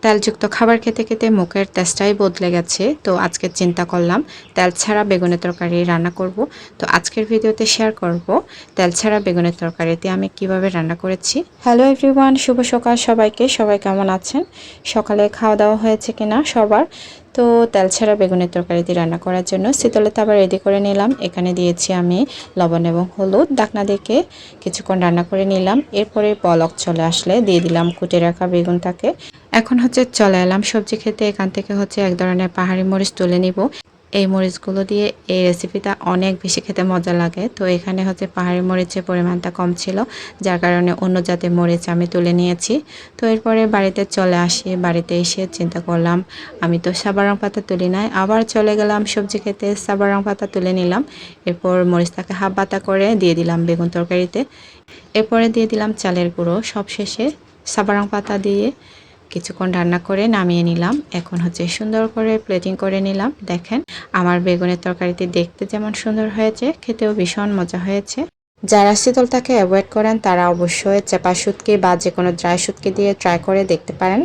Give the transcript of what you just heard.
তেলযুক্ত খাবার খেতে খেতে মুখের টেস্টটাই বদলে গেছে। তো আজকে চিন্তা করলাম তেল ছাড়া বেগুনের তরকারি রান্না করব। তো আজকের ভিডিওতে শেয়ার করব তেল ছাড়া বেগুনের তরকারিতে আমি কিভাবে রান্না করেছি। হ্যালো এভরিওয়ান, শুভ সকাল সবাইকে। সবাই কেমন আছেন? সকালে খাওয়া দাওয়া হয়েছে কিনা সবার? তো তেল ছাড়া বেগুনের তরকারিতে রান্না করার জন্য শীতলে তাওয়া রেডি করে নিলাম। এখানে দিয়েছি আমি লবণ এবং হলুদ। ঢাকনা দিয়ে কিছুক্ষণ রান্না করে নিলাম। এরপরে বলক চলে আসলে দিয়ে দিলাম কুটে রাখা বেগুনটাকে। এখন চলে এলাম সবজি খেতে। এখান থেকে এক ধরনের পাহাড়ি মরিচ তুলে নিব। এই মরিচগুলো দিয়ে এই রেসিপিটা অনেক বেশি খেতে মজা লাগে। তো এখানে পাহাড়ি মরিচের পরিমাণটা কম ছিল, যার কারণে অন্য জাতের মরিচ আমি তুলে নিয়েছি। তো এরপরে বাড়িতে চলে আসি। বাড়িতে এসে চিন্তা করলাম আমি তো সাবারং পাতা তুলি নাই, আবার চলে গেলাম সবজি খেতে, সাবারং পাতা তুলে নিলাম। এরপর মরিচটাকে হাফ বাটা করে দিয়ে দিলাম বেগুন তরকারিতে। এরপরে দিয়ে দিলাম চালের গুঁড়ো। সবশেষে সাবারং পাতা দিয়ে কিছুক্ষণ রান্না করে নামিয়ে নিলাম। এখন সুন্দর করে প্লেটিং করে নিলাম। দেখেন আমার বেগুনের তরকারিটি দেখতে যেমন সুন্দর হয়েছে, খেতেও ভীষণ মজা হয়েছে। যারা শীতলটাকে অ্যাভয়েড করেন তারা অবশ্যই চেপা শুটকি বা যে কোনো ড্রাই শুটকি দিয়ে ট্রাই করে দেখতে পারেন।